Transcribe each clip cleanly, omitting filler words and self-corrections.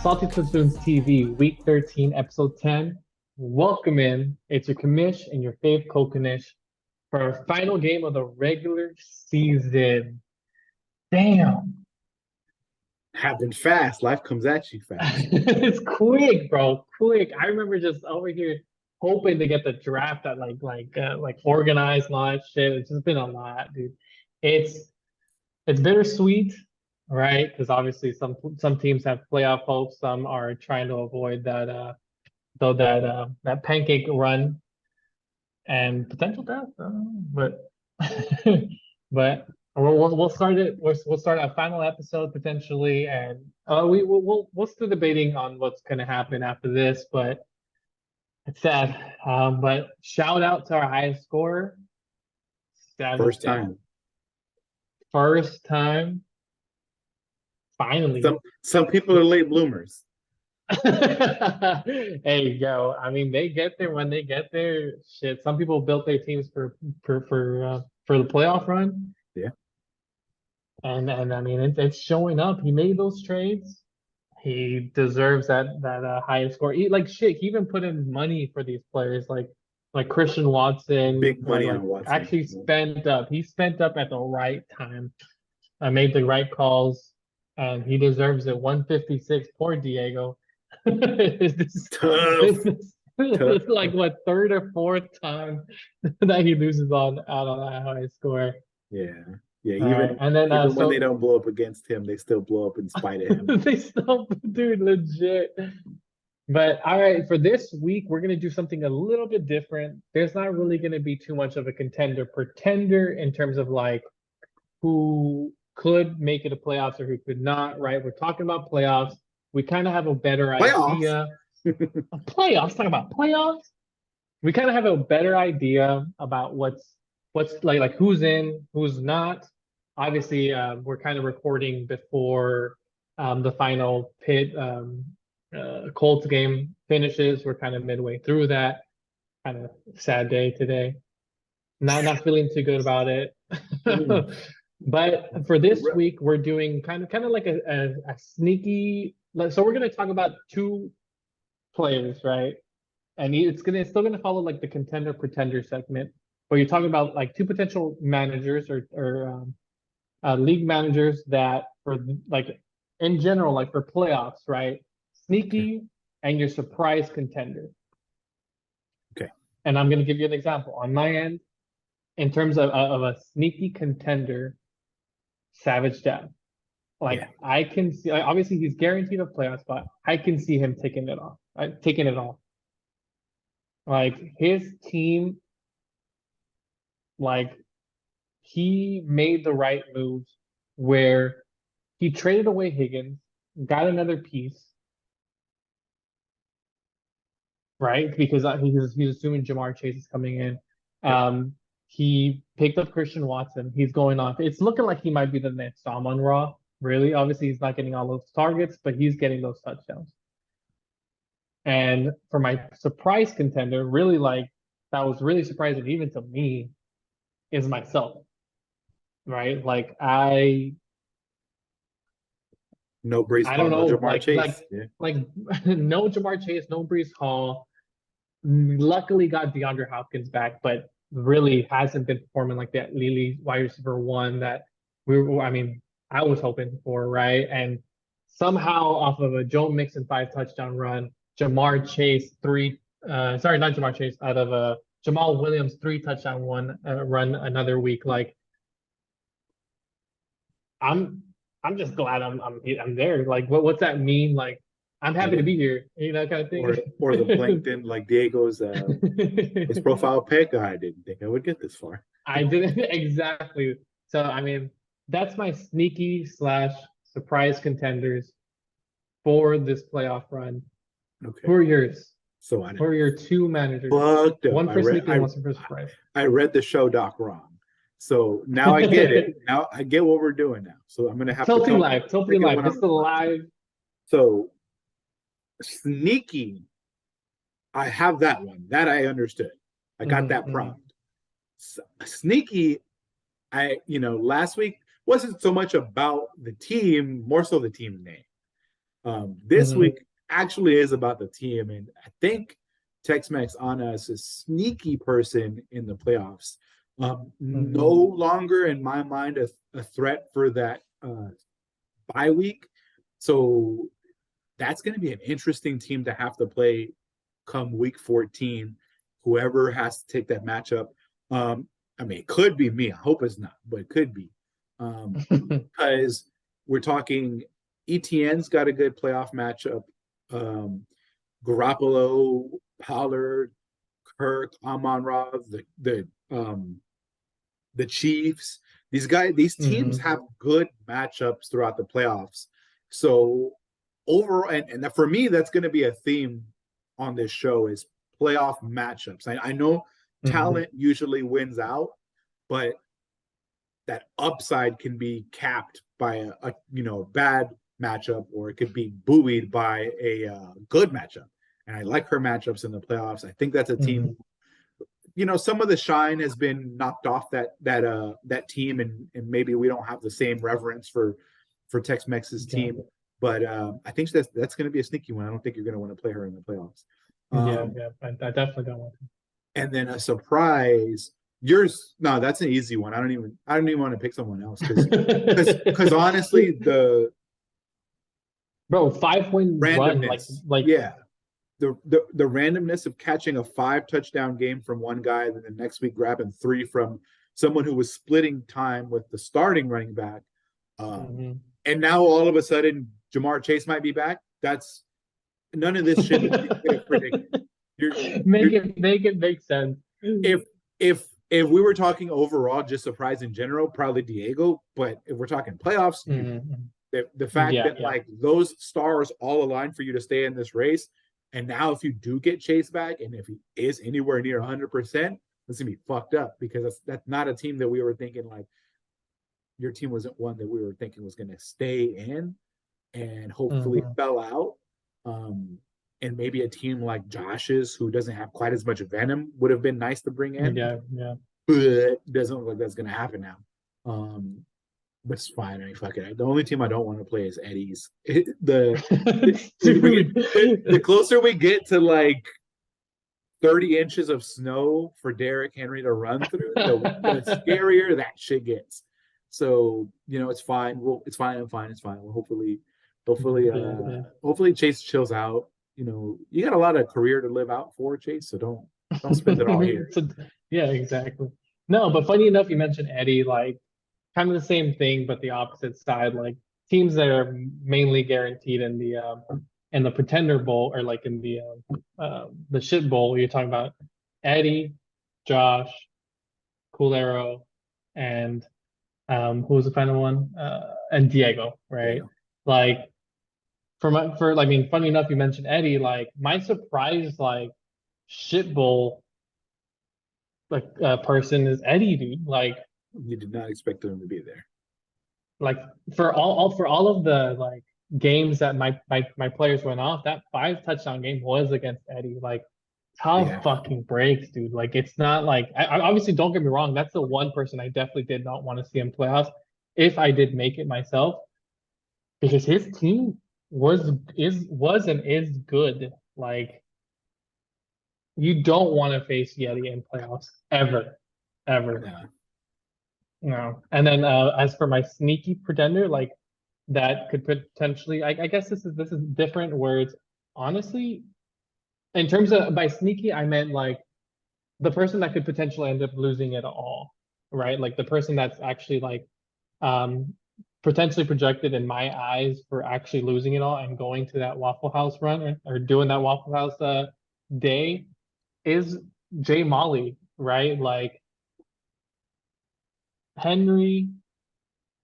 Salty Spitoonz TV, Week 13, Episode 10. Welcome in. It's your commish and your fave co-commish for our final game of the regular season. Damn. Happened fast. Life comes at you fast. It's quick, bro. Quick. I remember just over here hoping to get the draft that like organized and all that shit. It's just been a lot, dude. It's bittersweet, right? Because obviously some teams have playoff hopes, some are trying to avoid that pancake run and potential death. But but we'll start it. We'll start a final episode potentially, and we'll still debating on what's gonna happen after this. But it's sad. But shout out to our highest scorer. First time. First time. Finally. Some people are late bloomers. Hey, yo, I mean, they get there when they get there. Shit, some people built their teams for the playoff run. Yeah. And I mean, it's showing up. He made those trades. He deserves that highest score. He even put in money for these players, like Christian Watson. Big money on Watson. Actually spent up. He spent up at the right time. I made the right calls, and he deserves it. 156. Poor Diego. It's like what, third or fourth time that he loses out on that high score. Yeah. And then when they don't blow up against him, they still blow up in spite of him. They still, dude, legit. But all right, for this week, we're gonna do something a little bit different. There's not really gonna be too much of a contender in terms of like who could make it a playoffs or who could not, right? We're talking about playoffs. We kind of have a better idea. Playoffs, talking about playoffs. We kind of have a better idea about what's like who's in, who's not. Obviously, we're kind of recording before the final Colts game finishes. We're kind of midway through that. Kind of sad day today. Not feeling too good about it. But for this week, we're doing kind of like a sneaky. So we're gonna talk about two players, right? And it's still gonna follow like the contender pretender segment, but you're talking about like two potential managers or league managers that for like in general, like for playoffs, right? Sneaky and your surprise contender. Okay. And I'm gonna give you an example on my end in terms of a sneaky contender. Savage Dad. I can see, obviously he's guaranteed a playoff spot. I can see him taking it off. Taking it off. Like his team, like he made the right moves where he traded away Higgins, got another piece, right? Because he's assuming Jamar Chase is coming in. He picked up Christian Watson. He's going off. It's looking like he might be the next Amon-Ra. Really, obviously, he's not getting all those targets, but he's getting those touchdowns. And for my surprise contender, really that was really surprising even to me, is myself. Right? No Brees Hall, I don't know, no Jamar Chase. No Jamar Chase, no Brees Hall. Luckily got DeAndre Hopkins back, but really hasn't been performing like that Lily wide receiver one that I was hoping for, right? And somehow off of a Joe Mixon 5 touchdown run, Jamar Chase out of a Jamal Williams 3 touchdown run another week. Like I'm just glad I'm there. Like what's that mean? Like I'm happy to be here, kind of thing. Or the LinkedIn, like Diego's his profile pic. I didn't think I would get this far. I didn't exactly. So I mean, that's my sneaky / surprise contenders for this playoff run. Okay. Who are yours? Who are your two managers? One for sneaky and one for surprise. I read the show doc wrong. So now I get it. Now I get what we're doing now. So I'm gonna have Tilting to live. This is the live. So sneaky, I have that one. That I understood. I got that prompt. Sneaky, last week wasn't so much about the team, more so the team name. This Mhm. week actually is about the team, and I think Tex-Mex Anna is a sneaky person in the playoffs. No Mhm. longer in my mind a threat for that bye week. So that's going to be an interesting team to have to play come week 14. Whoever has to take that matchup. I mean, it could be me. I hope it's not, but it could be. Because we're talking ETN's got a good playoff matchup. Um, Garoppolo, Pollard, Kirk, Amon-Ra, the Chiefs. These teams Mhm. have good matchups throughout the playoffs. So overall, and for me, that's going to be a theme on this show is playoff matchups. I know Mhm. talent usually wins out, but that upside can be capped by a bad matchup, or it could be buoyed by a good matchup. And I like her matchups in the playoffs. I think that's a team. Mhm. Some of the shine has been knocked off that team, and maybe we don't have the same reverence for Tex-Mex's Yeah. team. But I think that's going to be a sneaky one. I don't think you're going to want to play her in the playoffs. Yeah. Um, Yeah. I definitely don't want and then a surprise. Yours, no, that's an easy one. I don't even want to pick someone else because to. honestly, the Bro, 5 win run, randomness, like yeah, the randomness of catching a 5 touchdown game from one guy, then the next week grabbing 3 from someone who was splitting time with the starting running back, um, mhm. and now all of a sudden Jamar Chase might be back. That's none of this shit you could have predicted. You're, you're Make it make sense. if if we were talking overall, just surprise in general, probably Diego. But if we're talking playoffs, Mhm. the fact Yeah, that yeah. like those stars all align for you to stay in this race, and now if you do get Chase back, and if he is anywhere near 100%, it's gonna be fucked up because that's not a team that we were thinking like your team wasn't one that we were thinking was gonna stay in and hopefully Mhm. fell out. Um, and maybe a team like Josh's, who doesn't have quite as much venom, would have been nice to bring in, Yeah, yeah. but it doesn't look like that's going to happen now. But it's fine. I mean, fuck it. The only team I don't want to play is Eddie's. The Dude. closer we get to like 30 inches of snow for Derrick Henry to run through, the scarier that shit gets. So it's fine. Well, it's fine. I'm fine. It's fine. Well, hopefully, Yeah, yeah. hopefully Chase chills out. You got a lot of career to live out for Chase, so don't spend it all here. So, yeah, exactly. No, but funny enough, you mentioned Eddie, like kind of the same thing, but the opposite side. Like teams that are mainly guaranteed in the Pretender Bowl or like in the shit bowl. You're talking about Eddie, Josh, Coolero, and who was the final one? And Diego, right? Yeah. Like I mean, funny enough, you mentioned Eddie. Like my surprise, like shit bowl person is Eddie, dude. You did not expect them to be there. Like for all of the like games that my players went off, that 5 touchdown game was against Eddie. Like tough Yeah. fucking breaks, dude. Like it's not like I obviously don't get me wrong. That's the one person I definitely did not want to see in playoffs if I did make it myself because his team was and is good. Like you don't want to face Yeti in playoffs ever, ever. Yeah. No. And then as for my sneaky pretender, like that could potentially I guess this is different words. Honestly, in terms of by sneaky, I meant like the person that could potentially end up losing it all, right? Like the person that's actually like um potentially projected in my eyes for actually losing it all and going to that Waffle House run or doing that Waffle House day is Jay Molly, right? Like Henry,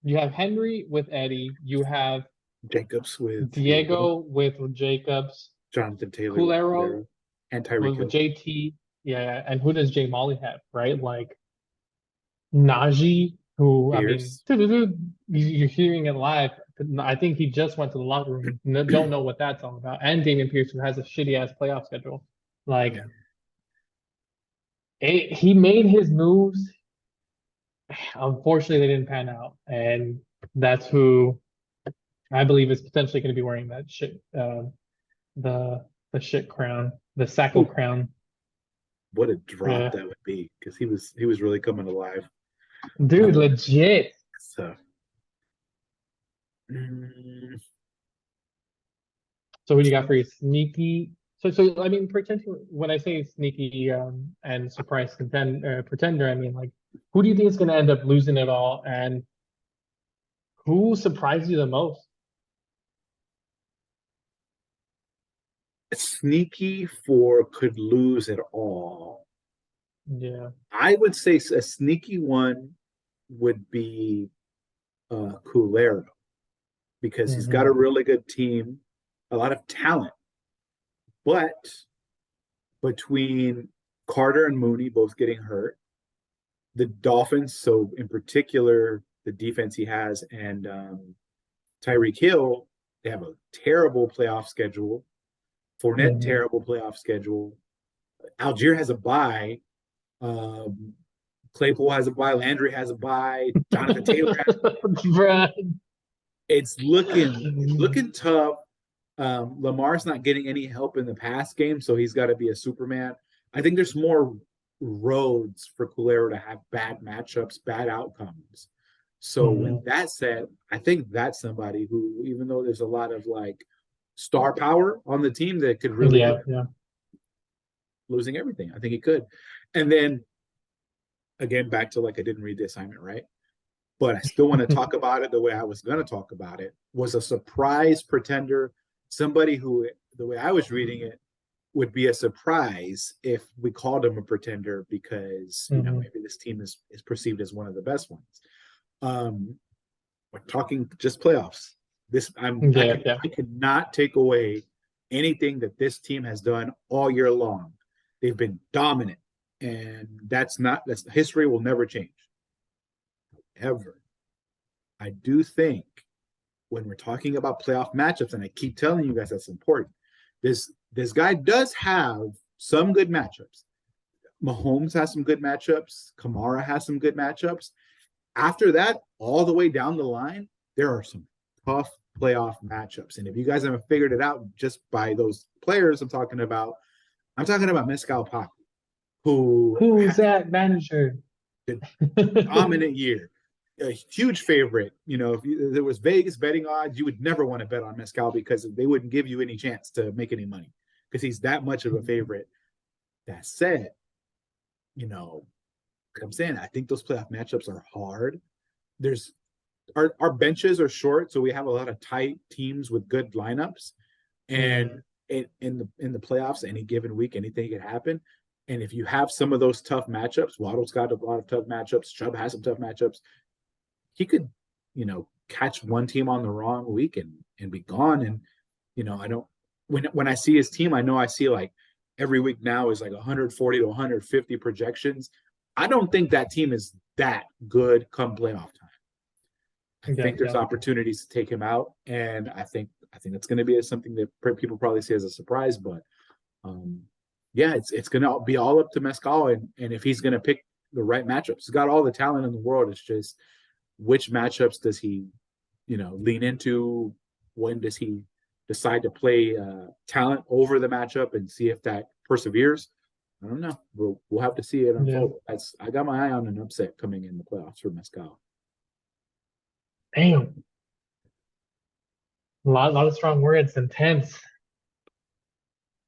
you have Henry with Eddie, you have Jacobs with Diego, Diego with Jacobs, Jonathan Taylor with Coolero Valero, and Tyreek with Hill. JT. Yeah, and who does Jay Molly have, right? Like Najee, who I mean, Pierce. you're hearing it live. I think he just went to the locker room. Don't know what that's all about. And Damian Pierce, who has a shitty ass playoff schedule. Like Yeah. he made his moves. Unfortunately, they didn't pan out, and that's who I believe is potentially going to be wearing that shit, the shit crown, the Sacco Oh, crown. what a drop Yeah, that would be, because he was really coming alive. dude, Um, legit. so mm, So what do you got for your sneaky? So I mean, potentially when I say sneaky and surprise pretender, I mean like who do you think is going to end up losing it all, and who surprised you the most? sneaky for could lose it all. Yeah. I would say a sneaky one would be Culero, because he's got a Hmm. really good team, a lot of talent, but between Carter and Mooney both getting hurt, the Dolphins, so in particular the defense he has, and Tyreek Hill, they have a terrible playoff schedule. Fournette, Hmm. terrible playoff schedule. Algier has a bye. Um, Claypool has a bye. Landry has a bye. Jonathan Taylor has. Bruh. It's looking tough. Lamar's not getting any help in the pass game, so he's got to be a Superman. I think there's more roads for Culero to have bad matchups, bad outcomes. So with Hmm. that said, I think that's somebody who, even though there's a lot of like star power on the team, that could really end Yeah, up yeah. losing everything. I think he could. And then again, back to like I didn't read the assignment right, but I still want to talk about it the way I was going to talk about it. Was a surprise pretender, somebody who, the way I was reading it, would be a surprise if we called him a pretender, because Hmm. maybe this team is perceived as one of the best ones. Um, we're talking just playoffs. This Yeah, yeah. I cannot take away anything that this team has done all year long. They've been dominant, and that's history will never change ever. I do think when we're talking about playoff matchups, and I keep telling you guys that's important, this guy does have some good matchups. Mahomes has some good matchups. Kamara has some good matchups. After that, all the way down the line, there are some tough playoff matchups. And if you guys haven't figured it out just by those players I'm talking about Mescal Papi, who Who's had that manager? a dominant year, a huge favorite. If there was Vegas betting odds, you would never want to bet on Mescal, because they wouldn't give you any chance to make any money, because he's that much of a favorite. That said, you know, I'm saying I think those playoff matchups are hard. There's our benches are short, so we have a lot of tight teams with good lineups. And Mm, in the playoffs, any given week, anything can happen. And if you have some of those tough matchups, Waddle's got a lot of tough matchups. Chubb has some tough matchups. He could, catch one team on the wrong week and be gone. And I don't. When I see his team, I know I see like every week now is like 140 to 150 projections. I don't think that team is that good come playoff time. I yeah, think there's yeah. opportunities to take him out, and I think it's going to be something that people probably see as a surprise. But um, yeah, it's going to be all up to Mescal, and if he's going to pick the right matchups. He's got all the talent in the world. It's just which matchups does he, lean into? When does he decide to play talent over the matchup and see if that perseveres? I don't know. We'll have to see it Yeah. unfold. I got my eye on an upset coming in the playoffs for Mescal. Damn. A lot of strong words, intense.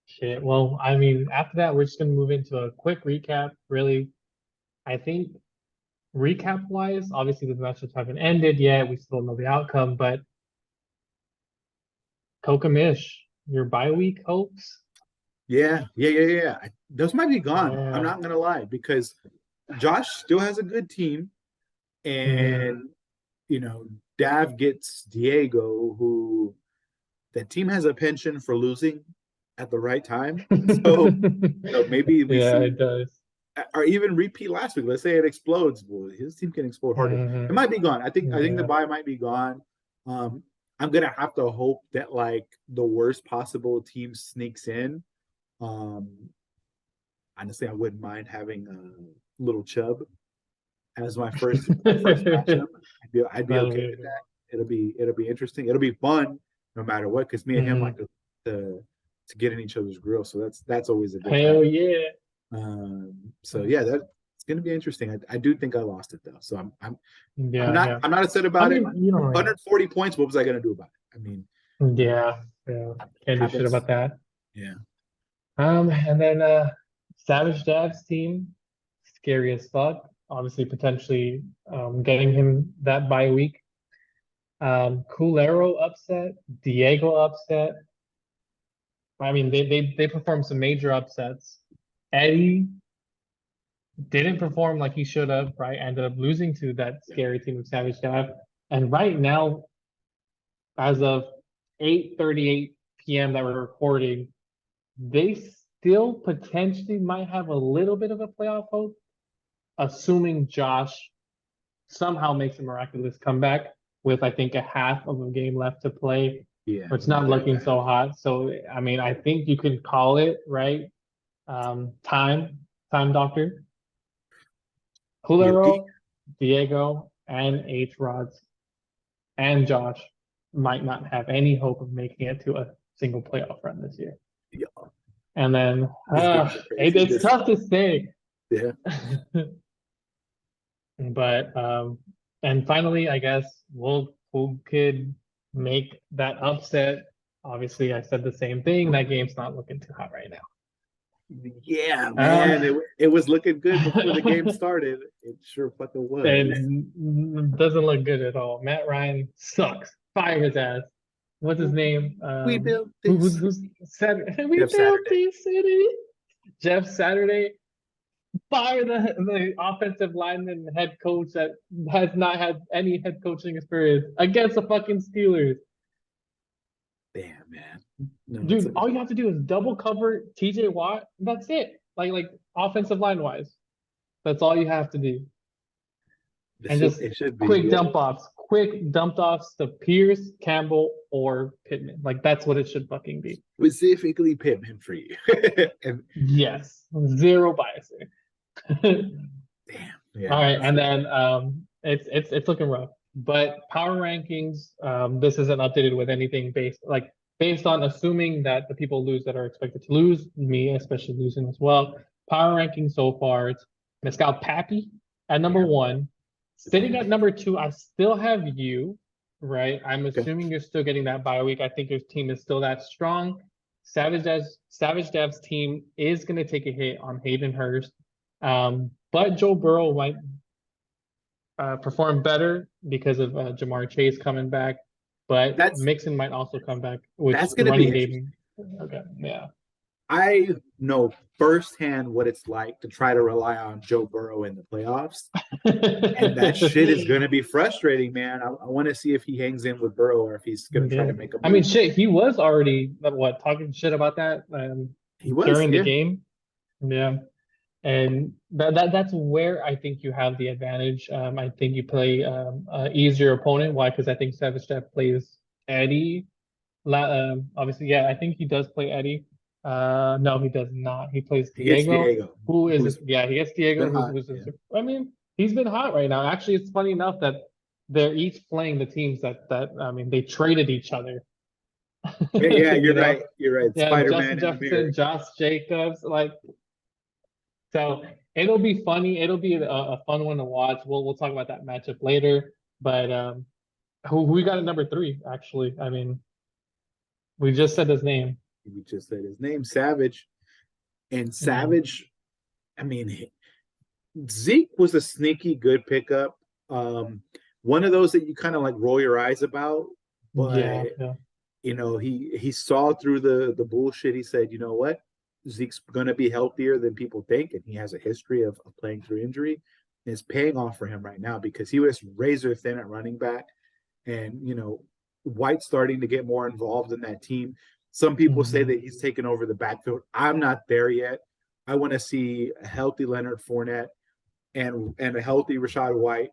Shit. Well, I mean, after that, we're just gonna move into a quick recap. Really, I think recap wise, obviously the matchups haven't ended yet. We still don't know the outcome, but Kokamish, your bye week hopes? Yeah. Those might be gone. I'm Yeah. not gonna lie, because Josh still has a good team, Hmm. and you know, Dav gets Diego, who that team has a penchant for losing at the right time. So, maybe we Yeah, see, it does. or even repeat last week. Let's say it explodes. Well, his team can explode harder. It Hmm. might be gone. I think the Yeah. buy might be gone. Um, I'm gonna have to hope that like the worst possible team sneaks in. Um, Honestly, I wouldn't mind having little Chubb as my first matchup. I'd be That'll okay be with good. that. it'll be interesting. It'll be fun no matter what, because me and him like to get in each other's grill. So that's always a good Hell time. yeah. So yeah, that's gonna be interesting. I do think I lost it though. So I'm Yeah. I'm not upset about it. You know, 140 points, what was I gonna do about it? I mean, yeah. Can't do shit happens. about that. Yeah. And then Savage Dav's team, scary as fuck. Obviously, potentially getting him that bye week. Culero upset, Diego upset. I mean, they performed some major upsets. Eddie didn't perform like he should have, right? Ended up losing to that scary team of Savage Dav. And right now, as of 8:38 p.m. that we're recording, they still potentially might have a little bit of a playoff hope, assuming Josh somehow makes a miraculous comeback with, I think, a half of a game left to play. Yeah. It's not looking so hot. So, I mean, I think you can call it, right? Time doctor. Culero, Diego, and H. Rods and Josh might not have any hope of making it to a single playoff run this year. Yeah. And then it's tough to say. Yeah. But and finally, I guess who could make that upset? Obviously, I said the same thing. That game's not looking too hot right now. Yeah, man, it was looking good before the game started. It sure fucking was. It doesn't look good at all. Matt Ryan sucks. Fire his ass. What's his name? We built this. Who's Saturday? We built this city. Jeff Saturday. Fire the offensive lineman head coach that has not had any head coaching experience against the fucking Steelers. Damn, man. No, Dude, all you have to do is double cover TJ Watt. That's it. Like offensive line wise. That's all you have to do. And just quick dump offs to Pierce, Campbell, or Pittman. Like that's what it should fucking be. Specifically Pittman for you. Yes. Zero bias there. Damn. Yeah. All right, and then it's looking rough. But power rankings, this isn't updated with anything based on assuming that the people lose that are expected to lose, me especially losing as well. Power rankings so far, it's Mescal Pappy at number 1. Sitting at number 2, I still have you, right? I'm assuming you're still getting that bye week. I think your team is still that strong. Savage Dev's team is going to take a hit on Hayden Hurst. But Joe Burrow might perform better because of Jamar Chase coming back. But Mixon might also come back. That's going to be game. Okay, yeah. I know firsthand what it's like to try to rely on Joe Burrow in the playoffs. And that shit is going to be frustrating, man. I want to see if he hangs in with Burrow or if he's going to try to make a move. I mean, shit, he was already, talking shit about that he was, during the game. Yeah. And that's where I think you have the advantage. I think you play an easier opponent. Why? Because I think Savage Jeff plays Eddie. Obviously, yeah, I think he does play Eddie. No, he does not. He plays Diego. Who is? He gets Diego. I mean, he's been hot right now. Actually, it's funny enough that they're each playing the teams that I mean, they traded each other. Yeah, you're right. You're right. Yeah, Spider-Man Justin Jefferson, Josh Jacobs, So it'll be funny. It'll be a fun one to watch. We'll talk about that matchup later. But who we got at number 3? Actually, I mean, we just said his name. We just said his name, Savage. And Savage, I mean, Zeke was a sneaky good pickup. One of those that you kind of like roll your eyes about. But you know, he saw through the bullshit. He said, you know what? Zeke's going to be healthier than people think, and he has a history of playing through injury. And it's paying off for him right now because he was razor thin at running back. And, you know, White's starting to get more involved in that team. Some people say that he's taken over the backfield. I'm not there yet. I want to see a healthy Leonard Fournette and a healthy Rachaad White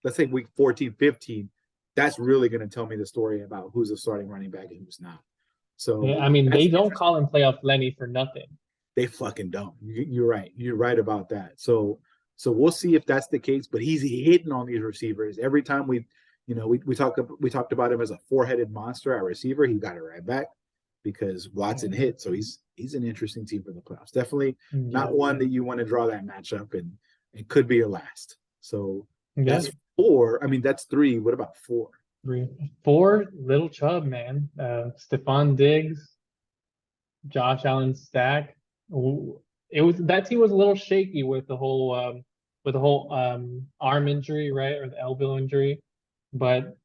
let's say week 14, 15. That's really going to tell me the story about who's a starting running back and who's not. So yeah, I mean, they don't call him playoff Lenny for nothing. They fucking don't. You're right. You're right about that. So we'll see if that's the case. But he's hitting on these receivers every time we we talked about him as a four-headed monster at receiver. He got it right back because Watson hit. So he's an interesting team for the playoffs. Definitely not one that you want to draw that matchup, and it could be your last. So that's four. I mean, that's three. What about four? Four, Little Chubb, man. Stephon Diggs, Josh Allen stack. It was that team was a little shaky with the whole arm injury, right, or the elbow injury, but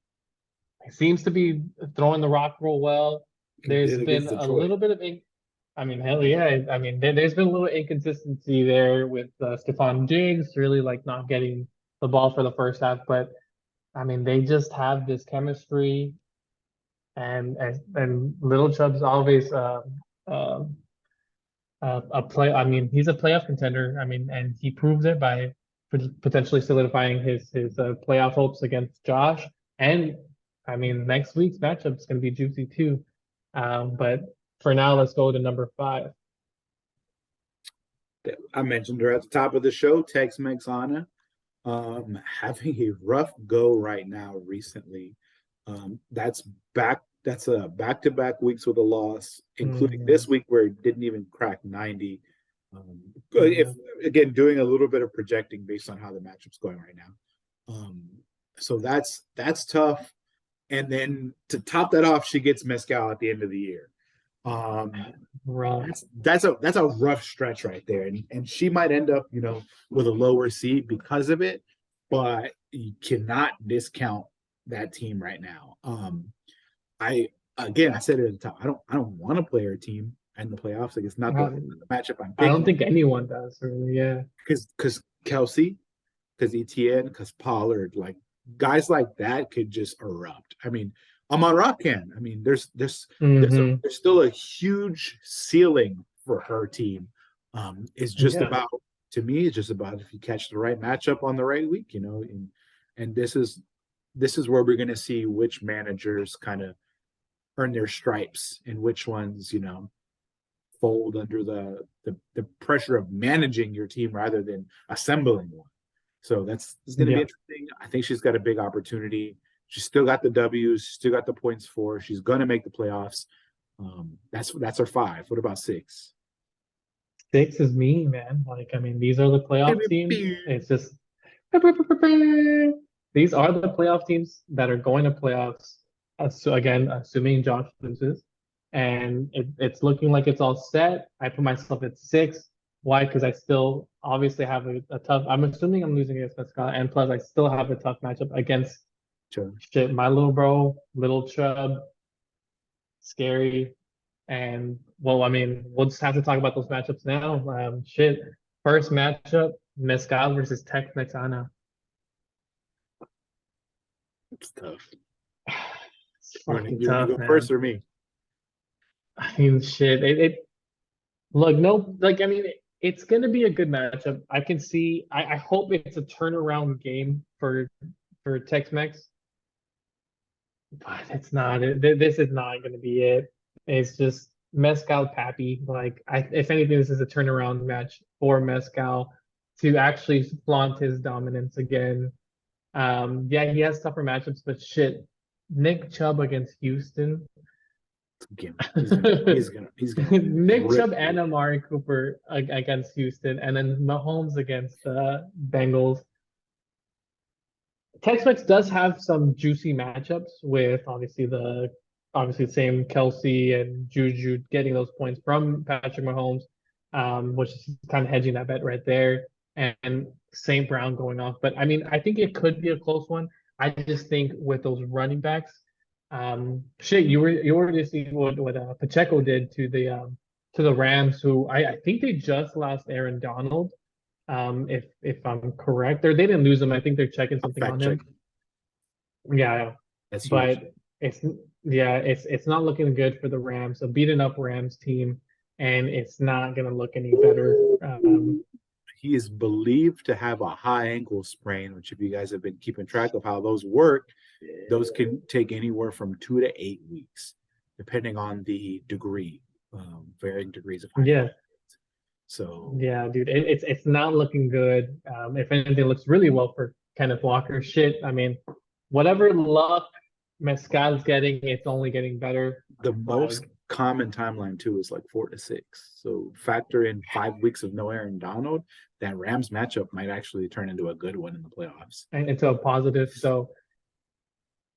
it seems to be throwing the rock real well. There's been a little bit of, I mean, hell yeah. I mean, there's been a little inconsistency there with Stephon Diggs really like not getting the ball for the first half, but I mean, they just have this chemistry, and Little Chubb's always uh, a play. I mean, he's a playoff contender. I mean, and he proves it by potentially solidifying his playoff hopes against Josh. And I mean, next week's matchup is going to be juicy too. But for now, let's go to number 5. I mentioned her at the top of the show, Tex-Mex Anna, having a rough go right now recently. That's a back-to-back weeks with a loss, including this week where it didn't even crack 90. If again, doing a little bit of projecting based on how the matchup's going right now. So that's tough. And then to top that off, she gets Mezcal at the end of the year. That's a rough stretch right there, and she might end up with a lower seed because of it, but you cannot discount that team right now. I said it at the top. I don't want to play her team in the playoffs. Like it's not the matchup I'm picking. I don't think anyone does really. Yeah, because Kelsey, because Etienne, because Pollard, like guys like that could just erupt. I mean, Amon-Ra can. I mean, there's still a huge ceiling for her team. It's just about, to me, it's just about if you catch the right matchup on the right week, and this is where we're going to see which managers kind of earn their stripes and which ones, fold under the pressure of managing your team rather than assembling one. So it's going to be interesting. I think she's got a big opportunity. She's still got the W's, still got the points for. She's going to make the playoffs. That's her 5. What about 6? 6 is me, man. Like, I mean, these are the playoff teams. It's just these are the playoff teams that are going to playoffs. So again, assuming Josh loses, and it's looking like it's all set. I put myself at 6. Why? Because I still obviously have a tough. I'm assuming I'm losing against Mescal, and plus I still have a tough matchup against my little bro, Little Chubb, scary. And well, I mean, we'll just have to talk about those matchups now. First matchup, Mescal versus Tex-Mex Anna. It's tough. It's fucking you tough, go man. first or me? I mean, shit. Look, no, like I mean, it's gonna be a good matchup. I can see. I hope it's a turnaround game for Tex-Mex, but it's not. This is not gonna be it. It's just Mescal Pappy. Like, if anything, this is a turnaround match for Mescal to actually flaunt his dominance again. Yeah, he has tougher matchups, but shit, Nick Chubb against Houston. He's gonna Nick Chubb and Amari Cooper against Houston, and then Mahomes against the Bengals. Tex-Mex does have some juicy matchups with obviously the same Kelsey and Juju getting those points from Patrick Mahomes, which is kind of hedging that bet right there, and St. Brown going off. But I mean, I think it could be a close one. I just think with those running backs, you already see what Pacheco did to the Rams, who I think they just lost Aaron Donald. If I'm correct, or they didn't lose him. I think they're checking something on him. Yeah, that's huge. But it's not looking good for the Rams. A beaten up Rams team, and it's not gonna look any better. He is believed to have a high ankle sprain, which if you guys have been keeping track of how those work, those can take anywhere from 2 to 8 weeks, depending on the degree, varying degrees of high. So yeah, dude, it's not looking good. If anything, it looks really well for Kenneth Walker. Shit, I mean, whatever luck Mescal's getting, it's only getting better. The Like, most common timeline too is like 4 to 6. So factor in 5 weeks of no Aaron Donald. That Rams matchup might actually turn into a good one in the playoffs. and into a positive. So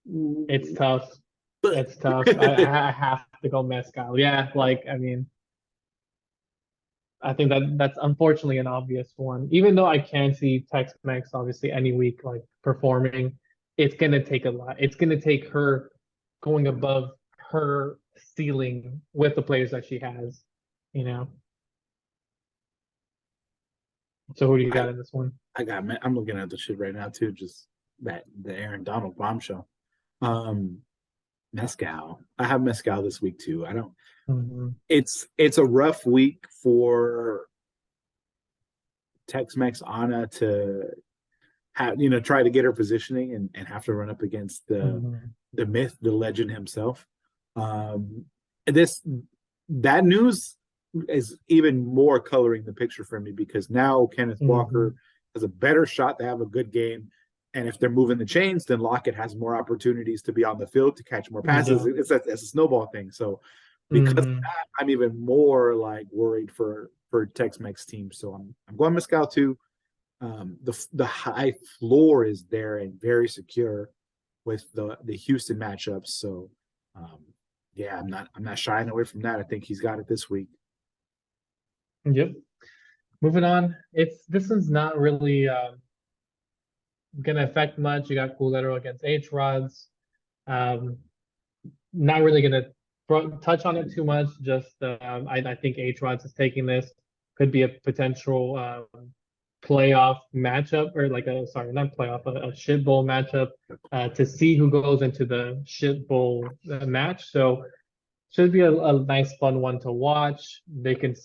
it's tough. But It's tough. I have to go Mescal. Yeah, like I mean, I think that's unfortunately an obvious one. Even though I can see Tex-Mex obviously any week like performing, it's gonna take a lot. It's gonna take her going above her ceiling with the players that she has, you know. So who do you I, got in this one? I'm looking at the shit right now too. Just that the Aaron Donald bombshell. Um, Mescal. I have Mescal this week too. I don't. Mhm. It's a rough week for Tex-Mex Anna to have try to get her positioning and have to run up against Mhm. the myth, the legend himself. Um, this that news is even more coloring the picture for me because now Kenneth Walker Mhm. has a better shot to have a good game. And if they're moving the chains, then Lockett has more opportunities to be on the field to catch more passes. Yeah. It's a snowball thing. So because of Mhm. that, I'm even more like worried for Tex-Mex teams. So I'm going Mescal too. The high floor is there and very secure with the Houston matchups. So um, yeah, I'm not shying away from that. I think he's got it this week. Yep. Moving on. It's this one's not really gonna affect much. You got Culero against H Rods. Um, not really gonna touch on it too much. Just I think H Rods is taking this. Could be a potential playoff matchup or like a sorry, not playoff, a shit bowl matchup to see who goes into the shit bowl match. So should be a nice fun one to watch. They can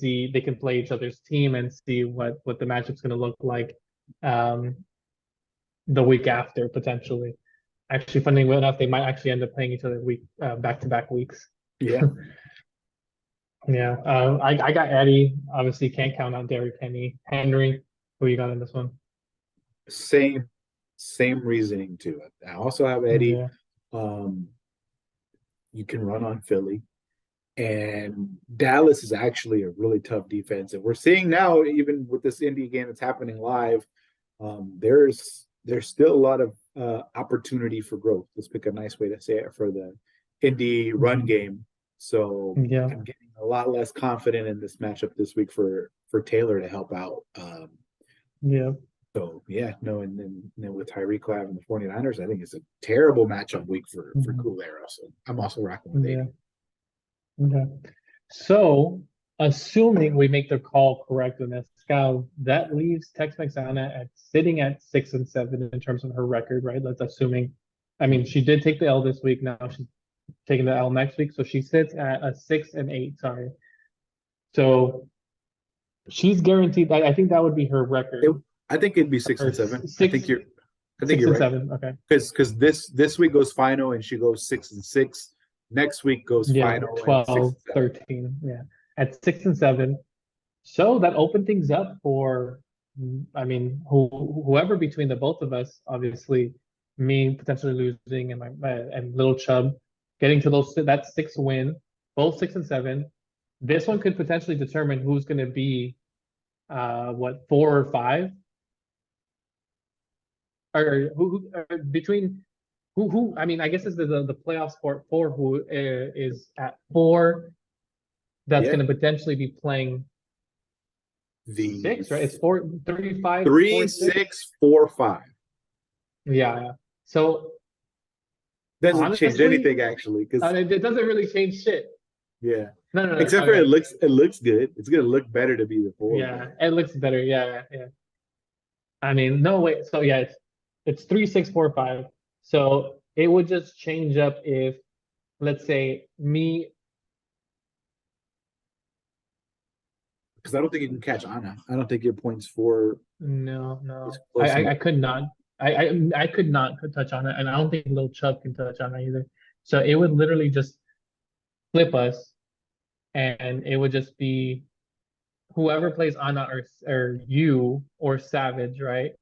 play each other's team and see what the matchup's going to look like um, the week after potentially. Actually, funny enough, they might actually end up playing each other week back to back weeks. Yeah, Yeah, I got Eddie. Obviously, can't count out Derrick Henry. Who you got in this one? same reasoning to it. I also have Eddie. Yeah. Um, you can run on Philly. And Dallas is actually a really tough defense. And we're seeing now, even with this Indy game that's happening live, there's still a lot of opportunity for growth. Let's pick a nice way to say it for the Indy run Mhm. game. So Yeah. I'm getting a lot less confident in this matchup this week for Taylor to help out. Yeah. So yeah, no, and then with Tyreek Clav and the 49ers, I think it's a terrible matchup week for Mhm. Coolero. So I'm also rocking with Yeah. 80. Okay. So, assuming we make the call correct in this scout, that leaves Tex-Mex at sitting at 6-7 in terms of her record, right? That's assuming. I mean, she did take the L this week. Now she's taking the L next week, so she sits at a 6-8. Sorry. So she's guaranteed. I think that would be her It, record. I think it'd be six Or and seven. six, I think six you're and right. seven. Okay. Because this week goes final and she goes 6-6. Next week goes Yeah. final and six 12, and seven. 13. Yeah. At 6-7. So that opened things up for, I mean, whoever between the both of us, obviously, me potentially losing and and Little Chubb getting to those that 6 win, both 6-7. This one could potentially determine who's going to be, what 4 or 5, or between who. I mean, I guess this is the playoff sport for who is at 4. That's Yeah. going to potentially be playing The 6, right? It's 4, 35, three, 4-6. 6, 4, 5. Yeah. Yeah. So Doesn't change honestly, anything actually, because it doesn't really change shit. yeah. No, no, no. Except for Okay. it looks good. It's gonna look better to be the 4, Yeah, but it looks better. Yeah, yeah, yeah. I mean, no, wait. So yeah, it's 3-6-4-5. So it would just change up if, let's say, me. because I don't think you can catch Anna. I don't think your points for No, is no. close enough. I could not. I could not touch on it, and I don't think Lil Chubb can touch on it either. So it would literally just flip us, and it would just be whoever plays Anna or you or Savage, right?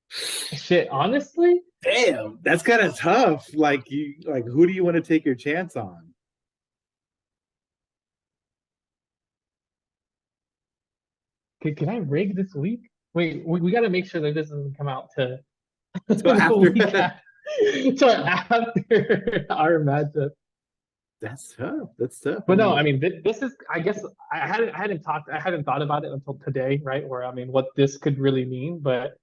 Shit, honestly, Damn, that's kind of tough. Like who do you want to take your chance on? can I rig this week? Wait, we got to make sure that this doesn't come out to So the week after after, so after our matchup. that's tough. That's tough. I But no, I mean, mean, this is, I guess, I hadn't thought about it until today, right? Where I mean, what this could really mean. But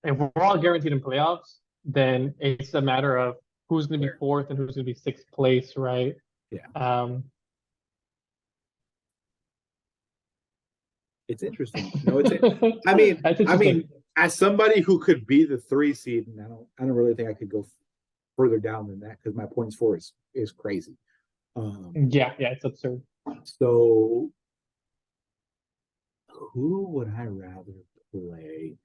if we're all guaranteed in playoffs, then it's a matter of who's going to be where? fourth and who's going to be sixth place, right? Yeah, Um, it's interesting. No, it's I mean, that's I interesting. mean, as somebody who could be the 3 seed, and I don't really think I could go further down than that because my points for is crazy. Yeah, it's absurd. So who would I rather play?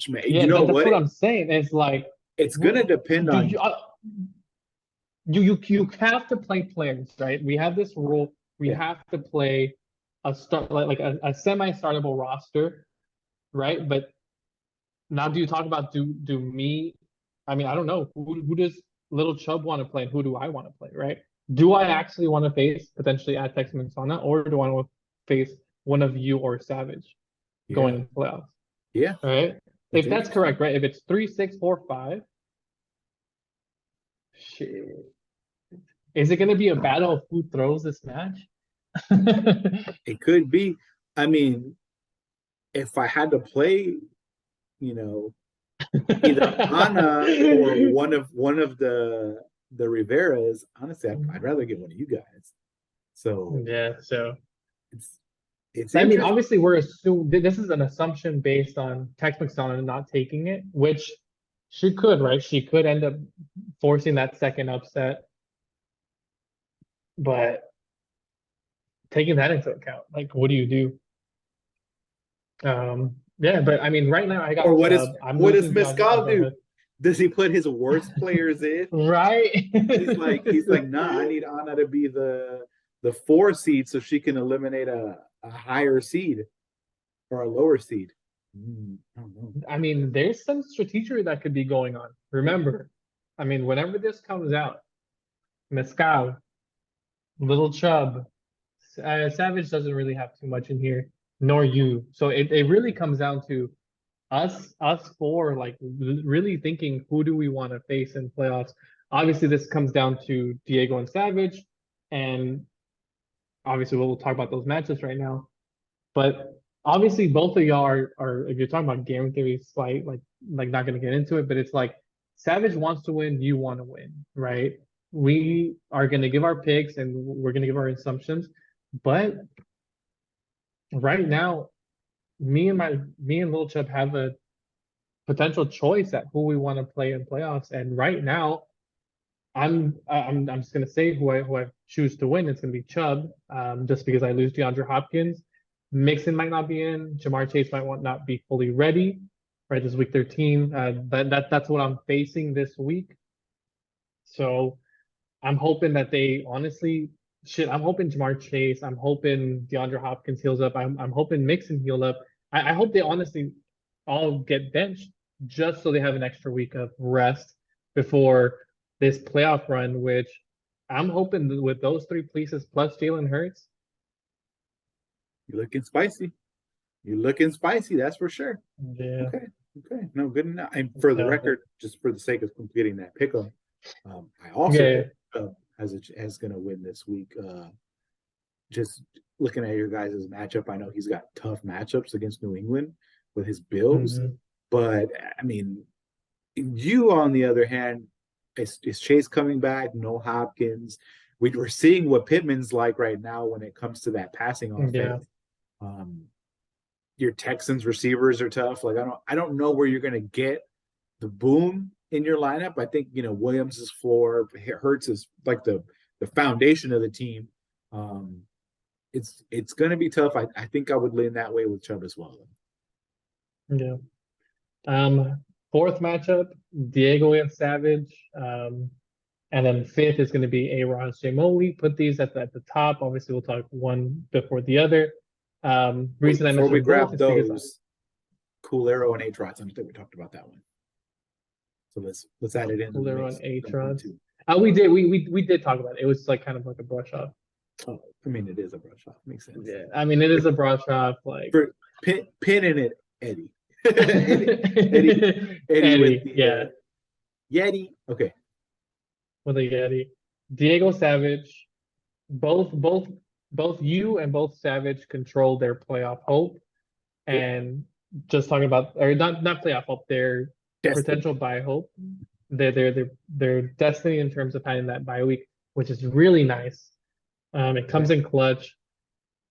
You Yeah, know that's what? what I'm saying. It's like, It's gonna depend do on. you have to play players, right? We have this rule. We Yeah, have to play a start like a semi-startable roster, right? But now, do you talk about do me? I mean, I don't know who does Little Chubb want to play, and who do I want to play, right? Do I actually want to face potentially at Tex Mansana, or do I want to face one of you or Savage going yeah, into playoffs? yeah. All right. It's If that's interesting. correct, right? If it's 3, 6, 4, 5, shit. Is it going to be a battle of who throws this match? It could be. I mean, if I had to play, you know, either Anna or one of the Riveras, honestly, I'd rather get one of you guys. So Yeah, so it's it's I mean, interesting. obviously, we're assuming this is an assumption based on Tex McDonough not taking it, which she could, right? She could end up forcing that second upset, but taking that into account, like, what do you do? Yeah, but I mean, right now I Or got Chubb. I'm what does losing DeAndre. Oh, Mescal go do? ahead. Does he put his worst players in? Right? He's like, nah, I need Anna to be the 4 seed so she can eliminate a higher seed or a lower seed. I don't know. I mean, there's some strategy that could be going on. Remember, I mean, whenever this comes out, Mescal, Little Chubb, Savage doesn't really have too much in here, nor you. So it really comes down to us four, like really thinking who do we want to face in playoffs. Obviously, this comes down to Diego and Savage, and obviously we'll talk about those matches right now. But obviously, both of y'all are if you're talking about game theory, slight like not gonna get into it, but it's like Savage wants to win, you want to win, right? We are gonna give our picks and we're gonna give our assumptions, but right now, me and Little Chub have a potential choice at who we want to play in playoffs, and right now, I'm just gonna say who I choose to win. It's gonna be Chubb, just because I lose DeAndre Hopkins. Mixon might not be in. Jamar Chase might not be fully ready, right? This week 13. That's what I'm facing this week. So I'm hoping that they honestly, shit. I'm hoping Jamar Chase. I'm hoping DeAndre Hopkins heals up. I'm hoping Mixon heal up. I hope they honestly all get benched just so they have an extra week of rest before this playoff run, which I'm hoping that with those three pieces plus Jalen Hurts. You're looking spicy. You're looking spicy, that's for sure. Yeah. Okay. Okay. No, good enough. And for the So, record, just for the sake of completing that pick 'em, I also yeah. picked as gonna win this week. Just looking at your guys' matchup, I know he's got tough matchups against New England with his Bills, Mhm. but I mean, you on the other hand, is Chase coming back? No Hopkins. We're seeing what Pittman's like right now when it comes to that passing Yeah. offense. Um, your Texans receivers are tough. Like I don't know where you're gonna get the boom in your lineup. I think Williams' floor, Hurts is like the foundation of the team. Um, it's gonna be tough. I think I would lean that way with Chubb as well. Yeah. Fourth matchup, Diego and Savage. And then fifth is going to be A-Rod Jamoli. Put these at the top. Obviously, we'll talk one before the other. Wait, Reason I before we mentioned both grab is because those, Coolero and A-Trots. I don't think we talked about that one. So let's add it in. Cooler on Atron. Too. We did talk about it. It was like kind of like a brush off. Oh, I mean, it is a brush off. Makes sense. Yeah, I mean, it is a brush off. Like pin in it, Eddie. Eddie, yeah. Yeti. Okay. With a Yeti. Diego Savage. Both you and both Savage control their playoff hope. And just talking about, or not playoff hope, their potential bye hope. Their destiny in terms of having that bye week, which is really nice. It comes in clutch.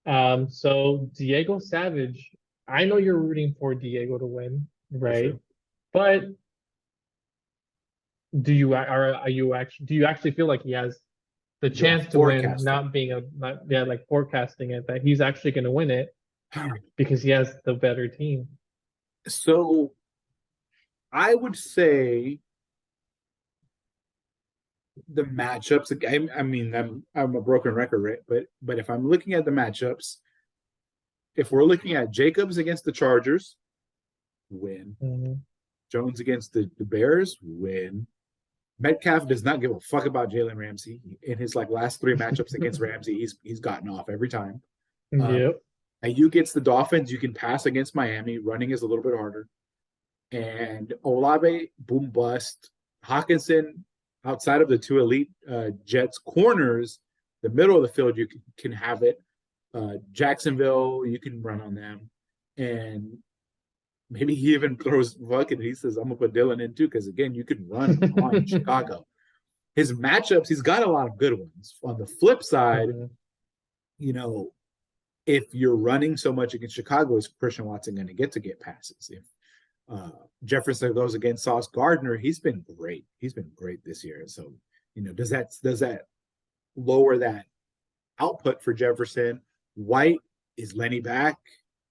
So Diego Savage, I know you're rooting for Diego to win, right? Sure. But do you actually feel like he has the chance to win, like forecasting it, that he's actually going to win it because he has the better team? So I would say the matchups. I mean, I'm a broken record, right? But if I'm looking at the matchups, if we're looking at Jacobs against the Chargers, win. Mm-hmm. Jones against the Bears, win. Metcalf does not give a fuck about Jalen Ramsey. In his last 3 matchups against Ramsey, he's gotten off every time. Yep. Ayuk gets the Dolphins. You can pass against Miami. Running is a little bit harder. And Olave, boom bust. Hawkinson, outside of the 2 elite Jets corners, the middle of the field, you can have it. Jacksonville, you can run on them. And maybe he even throws fucking, he says, I'm going to put Dylan in too, because again, you can run on Chicago. His matchups, he's got a lot of good ones. On the flip side, if you're running so much against Chicago, is Christian Watson going to get passes? If Jefferson goes against Sauce Gardner, he's been great. He's been great this year. So, does that lower that output for Jefferson? White, is Lenny back?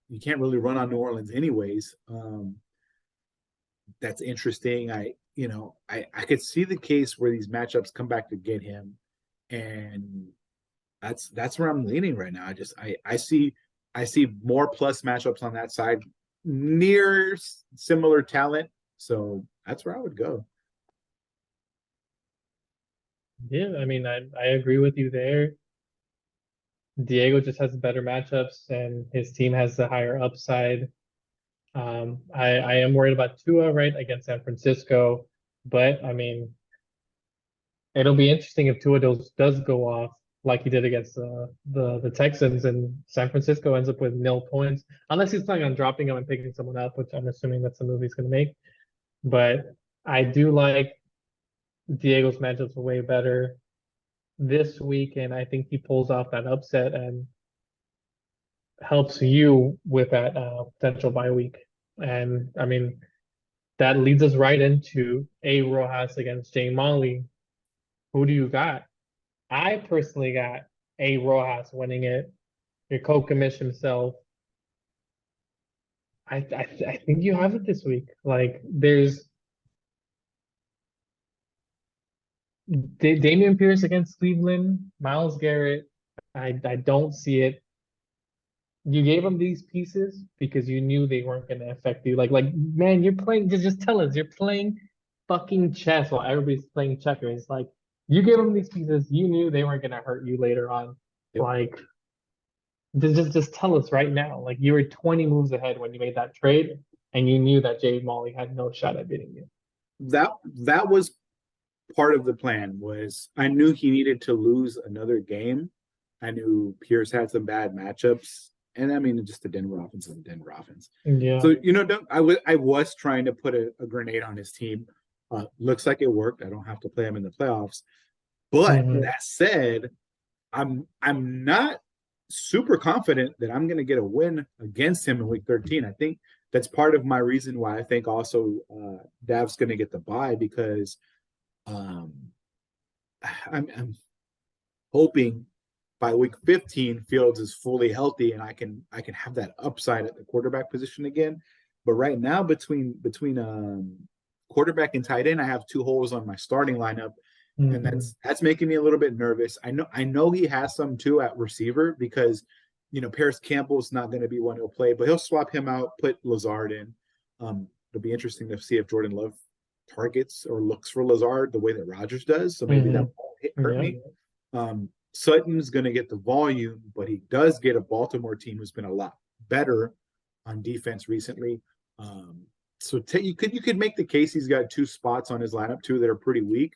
You can't really run on New Orleans anyways. That's interesting. I could see the case where these matchups come back to get him, and that's where I'm leaning right now. I see more plus matchups on that side, near similar talent. So that's where I would go. Yeah, I mean, I agree with you there. Diego just has better matchups and his team has the higher upside. I am worried about Tua, right, against San Francisco, but I mean, it'll be interesting if Tua does go off like he did against the Texans, and San Francisco ends up with 0 points, unless he's planning on dropping him and picking someone up, which I'm assuming that's the move he's going to make. But I do like Diego's matchups way better this week, and I think he pulls off that upset and helps you with that potential bye week. And I mean, that leads us right into A. Rojas against Jay Molly. Who do you got? I personally got A. Rojas winning it. Your co-commish himself. I think you have it this week. There's Damian Pierce against Cleveland, Myles Garrett. I don't see it. You gave him these pieces because you knew they weren't going to affect you. Man, you're playing. Just tell us you're playing fucking chess while everybody's playing checkers. You gave them these pieces. You knew they weren't going to hurt you later on. Yep. Just tell us right now. You were 20 moves ahead when you made that trade, and you knew that Jay Molly had no shot at beating you. That was part of the plan. Was I knew he needed to lose another game. I knew Pierce had some bad matchups, and I mean, just the Denver offense and the Denver offense. Yeah. So I was trying to put a grenade on his team. Looks like it worked. I don't have to play him in the playoffs. But that said, I'm not super confident that I'm going to get a win against him in week 13. I think that's part of my reason why I think also Dav's going to get the bye, because I'm hoping by week 15 Fields is fully healthy and I can have that upside at the quarterback position again. But right now between quarterback and tight end, I have 2 holes on my starting lineup. And that's making me a little bit nervous. I know he has some too at receiver, because Paris Campbell's not going to be one he'll play, but he'll swap him out, put Lazard in. It'll be interesting to see if Jordan Love targets or looks for Lazard the way that Rodgers does. So maybe that won't hurt me. Sutton's going to get the volume, but he does get a Baltimore team who's been a lot better on defense recently. So you could make the case he's got 2 spots on his lineup too that are pretty weak,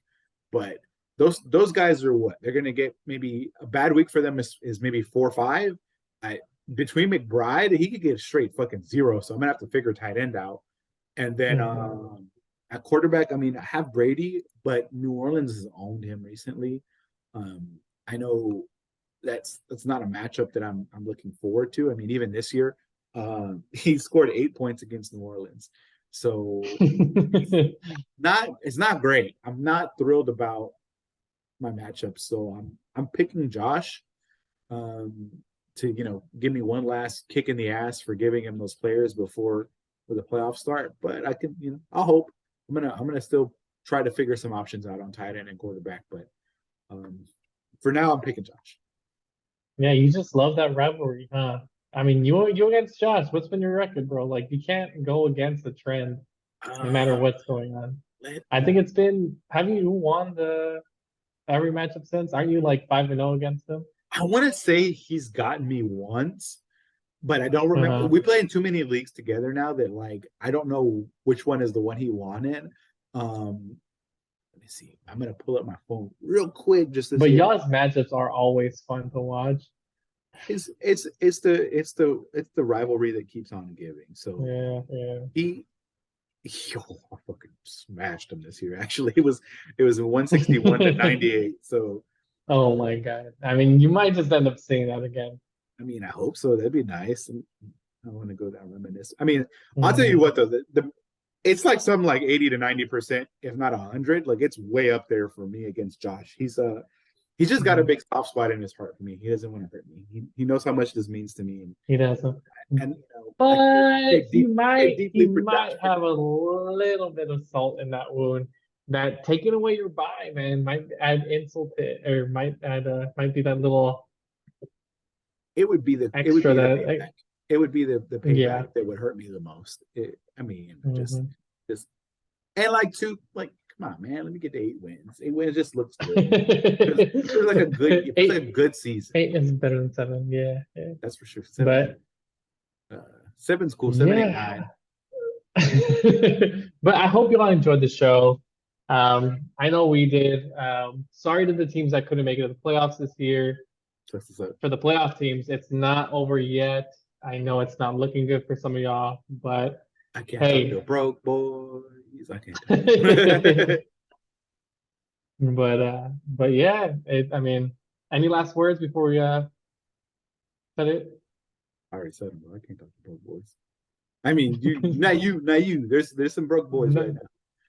but those guys are what they're going to get. Maybe a bad week for them is maybe 4 or 5. Between McBride, he could get straight fucking 0. So I'm gonna have to figure tight end out, and then at quarterback, I mean, I have Brady, but New Orleans has owned him recently. I know that's not a matchup that I'm looking forward to. I mean, even this year, he scored 8 points against New Orleans. So it's not great. I'm not thrilled about my matchup. So I'm picking Josh to give me one last kick in the ass for giving him those players before the playoffs start. But I can, I'll hope. I'm gonna still try to figure some options out on tight end and quarterback. But for now, I'm picking Josh. Yeah, you just love that rivalry, huh? I mean, you against Josh. What's been your record, bro? Like, you can't go against the trend, no matter what's going on. I think it's been. Have you won every matchup since? Aren't you like 5-0 against him? I want to say he's gotten me once, but I don't remember. We play in too many leagues together now that like I don't know which one is the one he won in. Let me see. I'm gonna pull up my phone real quick just to. But y'all's matchups are always fun to watch. It's the rivalry that keeps on giving. So yeah. I fucking smashed him this year. Actually, it was 161 to 98. So. Oh my God! I mean, you might just end up seeing that again. I mean, I hope so. That'd be nice. I want to go down reminisce. I mean, I'll tell you what though, it's like something like 80 to 90%, if not 100. Like it's way up there for me against Josh. He's just got a big soft spot in his heart for me. He doesn't want to hurt me. He knows how much this means to me. And he doesn't. And but he might have a little bit of salt in that wound. That taking away your bye, man, might add insult to, or might be that little. It would be the extra it would be the payback that would hurt me the most. Just and like come on, man, let me get to 8 wins. 8 wins just looks good. It's like a good season. 8 is better than 7, yeah. That's for sure. 7, but 7's cool. 7, 8, 9. But I hope you all enjoyed the show. I know we did. Sorry to the teams that couldn't make it to the playoffs this year. For the playoff teams, it's not over yet. I know it's not looking good for some of y'all, but I can't talk to broke boys. I can't. But yeah, I mean, any last words before we set it? I already said them, bro. I can't talk to broke boys. I mean, not you. There's some broke boys right now.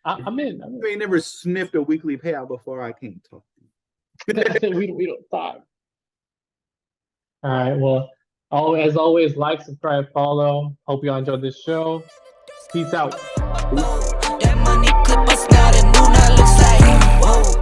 I'm in. You ain't never sniffed a weekly payout before. I can't talk to you. we don't talk. All right. Well, as always, like, subscribe, follow. Hope you all enjoyed this show. Peace out. That money clip us now, the new now looks like, whoa.